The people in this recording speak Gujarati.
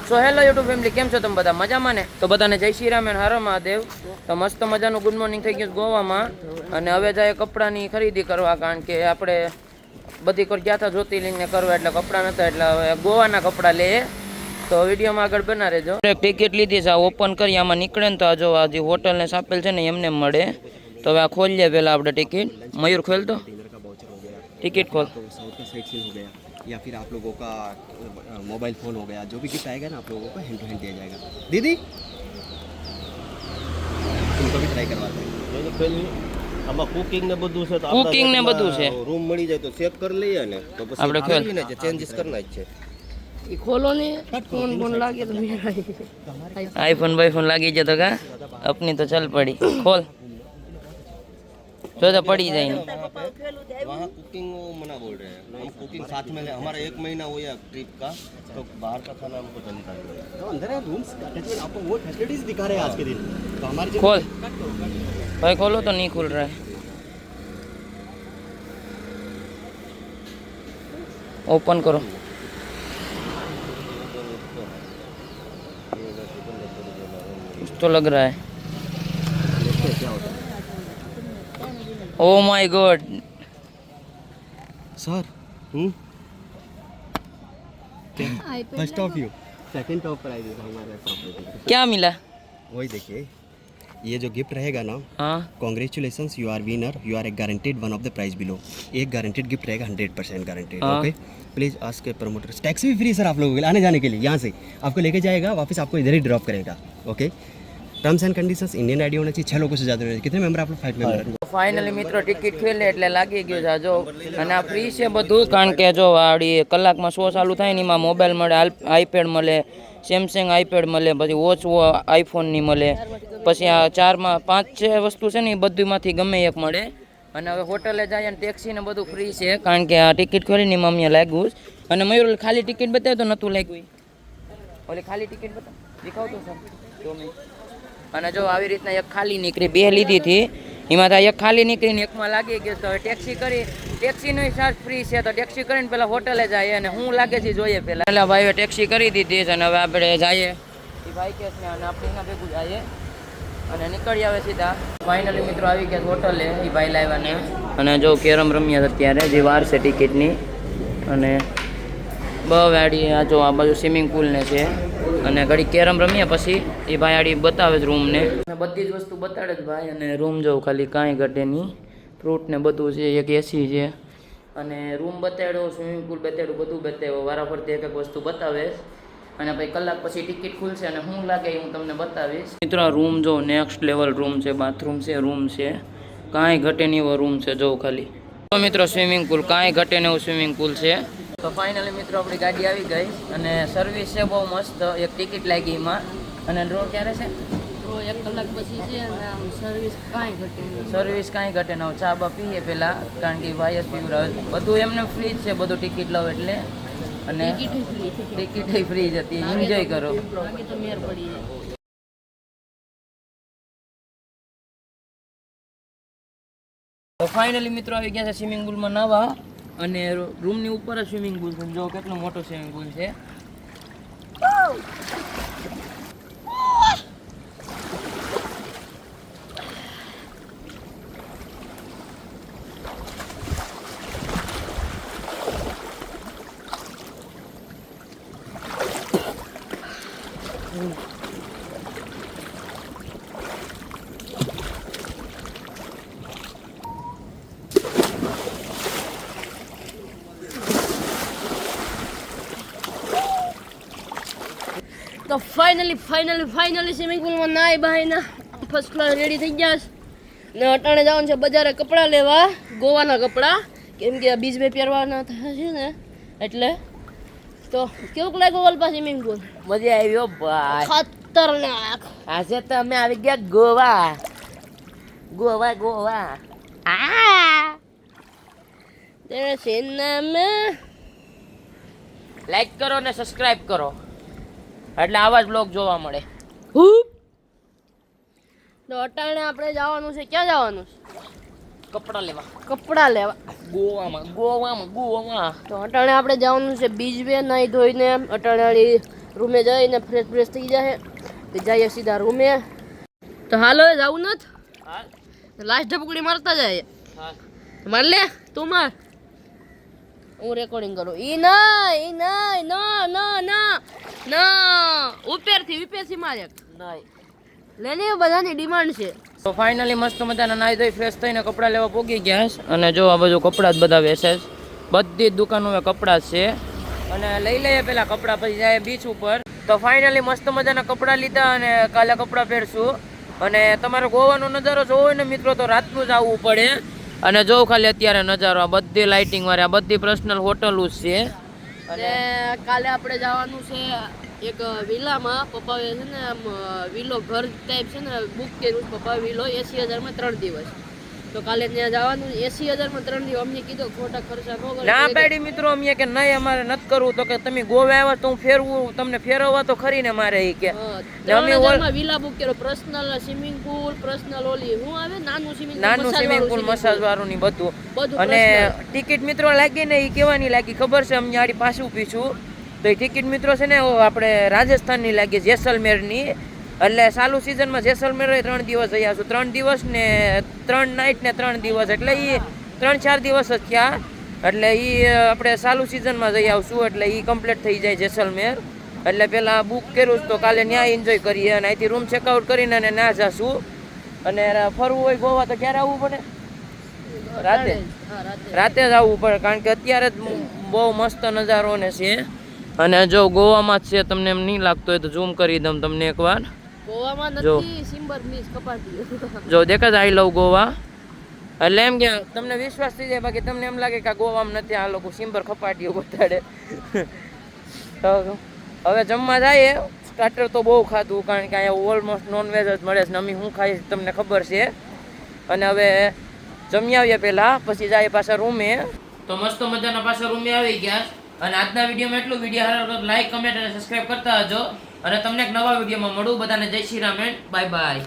સો હેલો યુટ્યુબ ફેમિલી, કેમ છો તમે બધા? મજામાં ને? તો બધાને જય શ્રી રામ અને હર મહાદેવ. તો મસ્ત મજાનું ગુડ મોર્નિંગ થઈ ગયું ગોવામાં. અને હવે જાય કપડાની ખરીદી કરવા, કારણ કે આપણે બધી કોઈ ગયા હતા જ્યોતિર્લિંગને કરવા, એટલે કપડાં નહોતા, એટલે હવે ગોવાના કપડાં લઈએ. તો વિડીયોમાં આગળ બના રહેજો. એક ટિકિટ લીધી છે, આ ઓપન કરી આમાં નીકળે ને તો આ જો આ જે હોટલને સાપેલ છે ને એમને મળે. તો હવે આ ખોલીએ પહેલાં આપણે ટિકિટ. મયુર ખોલ તો टिकट खोल। साउथ का साइट सीन हो गया, या फिर आप लोगों का मोबाइल फ़ोन हो गया, जो भी गिफ्ट आएगा ना आप लोगों को हैंड टू हैंड दिया जाएगा। दीदी तुमको भी ट्राई करवाते हैं। આમાં કુકિંગ ને બધું છે, તો કુકિંગ ને બધું છે. રૂમ મળી જાય તો ચેક કરી લઈએ ને, તો પછી આપણે ખોલ ને જે ચેન્જીસ કરના જ છે. એ ખોલો ને, ફોન ફોન લાગે તો આઈफोन बाईफोन लागी जाए तो का अपनी तो चल पड़ी। खोल तो पड़ी जाए। वहाँ कुकिंग मना बोल रहे हैं, हम कुकिंग साथ में ले, हमारा 1 महीना हो गया ट्रिप का, तो बाहर का खाना हमको जमता नहीं है। तो अंदर है रूम्स अटैचमेंट, आपको वो फैसिलिटीज दिखा रहे हैं आज के दिन। तो हमारे जो खोल भाई, खोलो तो नहीं खुल रहा है। ओपन करो। कुछ तो लग रहा है। Oh my god sir first of you second top prize है हमारे प्रॉपर्टी। क्या मिला? वही देखिए, ये जो गिफ्ट रहेगा ना, हाँ congratulations, you are winner, you are a guaranteed one of the prize below. एक गारंटेड गिफ्ट रहेगा, 100% गारंटेड। हाँ। Okay, please ask promoters. Taxi भी फ्री सर आप लोगों के लिए, आने जाने के लिए। यहाँ से आपको लेके जाएगा, वापस आपको इधर ही ड्रॉप करेगा। Okay, terms and conditions, Indian ID होना चाहिए, 6 लोगों से ज़्यादा होना चाहिए। कितने मेंबर आप लोग? 5 मेंबर। ફાઇનલી મિત્રો ટિકિટ ખેલે એટલે લાગી ગયું છે જો. અને આ ફ્રી છે બધું, કારણ કે જો આડી કલાકમાં શો ચાલુ થાય ને એમાં મોબાઈલ મળે, આઈપેડ મળે, સેમસંગ આઈપેડ મળે, પછી વોચ આઈફોનની મળે, પછી આ 4-5 વસ્તુ છે ને એ બધીમાંથી ગમે એક મળે. અને હવે હોટલે જાય અને ટેક્સી ને બધું ફ્રી છે, કારણ કે આ ટિકિટ ખોલીને એમાં અમને લાગ્યું. અને મયુર ખાલી ટિકિટ બતાવે તો નહોતું લાગ્યું. ઓલી ખાલી ટિકિટ બતાવ, દેખાવતો સર જો મેં. અને જો આવી રીતના એક ખાલી નીકળી, 2 લીધી હતી, એમાં એક ખાલી નીકળીને એકમાં લાગી ગયો. તો હવે ટેક્સી કરી, ટેક્સીનો ચાર્જ ફ્રી છે, તો ટેક્સી કરીને પહેલાં હોટલે જાય અને હું લાગે છે જોઈએ પહેલાં ભાઈએ ટેક્સી કરી દીધી છે. અને હવે આપણે જઈએ એ ભાઈ કે છે, અને આપણે એના ભેગું જઈએ અને નીકળી આવે સીધા. ફાઇનલી મિત્રો આવી ગયા હોટલે, એ ભાઈ લાવ્યા ને. અને જો કેરમ રમ્યા અત્યારે, જે વાર છે ટિકિટની. અને વાડી આ જો આ બાજુ સ્વિમિંગ પુલ ને છે. અને ઘડી કેરમ રમ્યા પછી એ ભાઈ આડી બતાવે જ રૂમને, બધી જ વસ્તુ બતાડે જ ભાઈ. અને રૂમ જોઉં ખાલી કાંઈ ઘટે નહીં, ફ્રૂટ ને બધું છે, એક એસી છે. અને રૂમ બતાડ્યો, સ્વિમિંગ પુલ બતાડ્યું, બધું બતાવ્યું. વારાફરતી એક એક વસ્તુ બતાવે. અને પછી કલાક પછી ટિકિટ ખુલશે અને શું લાગે એ હું તમને બતાવીશ. મિત્રો આ રૂમ જો નેક્સ્ટ લેવલ રૂમ છે, બાથરૂમ છે, રૂમ છે, કાંઈ ઘટે નહીં એવો રૂમ છે. જો ખાલી તો મિત્રો સ્વિમિંગ પુલ, કાંઈ ઘટે નહીં એવું સ્વિમિંગ પુલ છે. તો ફાઇનલી મિત્રો આપણી ગાડી આવી ગઈ અને સર્વિસ છે બહુ મસ્ત. એક ટિકિટ લાગી એમાં. અને ડ્રો ક્યારે છે? તો 1 કલાક પછી છે અને આમ સર્વિસ કાંઈ ઘટે નહીં. સર્વિસ કાંઈ ઘટે ન. ચા બા પીએ પહેલાં, કારણ કે ભાઈ જ પીવડાવે. બધું એમને ફ્રી જ છે, બધું ટિકિટ લો એટલે. અને ટિકિટ ફ્રી જ હતી, એન્જોય કરો. બાકી તો મેર પડી જાય. તો ફાઇનલી મિત્રો આવી ગયા છે સ્વિમિંગ પુલમાં નાવા. અને રૂમની ઉપર જ સ્વિમિંગ પુલ છે. જો કેટલો મોટો સ્વિમિંગ પુલ છે. તો ફાઇનલી સ્વિમિંગ પુલમાં નાઈ બહાઈના ફર્સ્ટ ક્લાસ રેડી થઈ ગયા છે. ને અટાણે જવાનું છે બજારે કપડાં લેવા, ગોવાના કપડાં, કેમ કે બીજ બે પહેરવાના થશે ને એટલે. તો કેવું લાગ્યું વલપા સ્વિમિંગ પુલ? મજા આવી ભાઈ, ખતરનાક. આજે તો અમે આવી ગયા ગોવા. ગોવા ગોવા તેરે સેના મેં લાઈક કરો ને સબસ્ક્રાઇબ કરો, એટલે આવા જ બ્લોગ જોવા મળે. તો અટાણે આપણે જવાનું છે, ક્યાં જવાનું છે? કપડાં લેવા. કપડાં લેવા ગોવામાં. તો અટાણે આપણે જવાનું છે બીજ બે, નાહી ધોઈને અટાણે રૂમે જઈને ફ્રેશ થઈ જાય તો જઈએ સીધા રૂમે. તો હાલો જવું નથી, લાસ્ટ ઢબકડી મારતા જાય. માર લે તું માર, હું રેકોર્ડિંગ કરું. ઈ ના ઉપેરથી મારે લે લે, બધાની ડિમાન્ડ છે. તો ફાઇનલી મસ્ત મજાના નાહી ધોઈ ફ્રેશ થઈને કપડાં લેવા પોગી ગયા છે. અને જો આ બધું કપડાં જ બધા વેચે છે, બધી જ દુકાનો કપડાં જ છે. અને લઈ લઈએ પેલા કપડાં, પછી જાય બીચ ઉપર. તો ફાઇનલી મસ્ત મજાના કપડાં લીધા અને કાલે કપડાં પહેરશું. અને તમારે ગોવાનો નજારો જોવો હોય ને મિત્રો તો રાતનું જ આવવું પડે. અને જો ખાલી અત્યારે નજારો, આ બધી લાઇટિંગ વાળી, આ બધી પર્સનલ હોટલો જ છે. અને કાલે આપણે જવાનું છે એક વિલામાં. પપ્પાએ છે ને આમ વિલો ઘર ટાઈપ છે ને બુક કર્યું પપ્પા વિલો 80,000 3 દિવસ. તો કાલે ત્યાં જવાનું 80,000 3 દિવસ. અમને કીધું ખોટા ખર્ચા ન કરો. ના પાડી મિત્રો અમે કે નહીં અમારે નથી કરવું. તો કે તમે ગોવા આવ્યા તો હું ફેરવું, તમને ફેરવવા તો ખરી ને મારે ઈ કે. 3,000 વિલા બુક કર્યો, પર્સનલ સ્વિમિંગ પૂલ, પર્સનલ ઓલી હું આવે નાનું સ્વિમિંગ પૂલ મસાજ વાળું ની બધું. અને ટિકિટ મિત્રો લાગી ને એ કેવાની લાગી ખબર છે, અમને આડી પાછું પીછું. તો એ ટિકિટ મિત્રો છે ને આપણે રાજસ્થાનની લાગી, જેસલમેરની. એટલે ચાલુ સિઝનમાં જેસલમેર 3 દિવસ જઈ આવશું. 3 દિવસ ને 3 નાઇટ ને 3 દિવસ, એટલે એ 3-4 દિવસ જ થયા. એટલે એ આપણે ચાલુ સિઝનમાં જઈ આવશું, એટલે એ કમ્પ્લીટ થઈ જાય જેસલમેર. એટલે પહેલાં બુક કર્યું તો કાલે ત્યાં એન્જોય કરીએ અને અહીંથી રૂમ ચેકઆઉટ કરીને અને ના જશું. અને ફરવું હોય ગોવા તો ક્યારે આવવું પડે? રાતે જ આવવું પડે, કારણ કે અત્યારે જ બહુ મસ્ત નજારો ને છે. અને જો ગોવામાં જ છે, તમને એમ નહીં લાગતો હોય તો ઝૂમ કરી દઉં તમને એકવાર. ગોવામાં નથી, સિમ્બર મિસ કપાટી. જો દેખા આઈ લવ ગોવા. એટલે એમ કે તમને વિશ્વાસ થઈ જાય, બાકી તમને એમ લાગે કે આ ગોવામાં નથી, આ લોકો સિમ્બર ખપાટીઓ બતાડે. તો હવે જમવા જાય. સ્ટાર્ટર તો બહુ ખાધું, કારણ કે અહીંયા ઓલમોસ્ટ નોનવેજ જ મળે છે. અમે શું ખાઈએ તમને ખબર છે. અને હવે જમી આવીએ પહેલાં, પછી જાય પાછા રૂમે. તો મસ્ત મજાના પાછા રૂમે આવી ગયા. અને આજના વિડીયોમાં એટલું. વિડીયો સારો લાઈક, કમેન્ટ અને સબસ્ક્રાઈબ કરતા હજો. અને તમને એક નવા વિડીયોમાં મળું. બધાને જય Shri Ram and bye bye.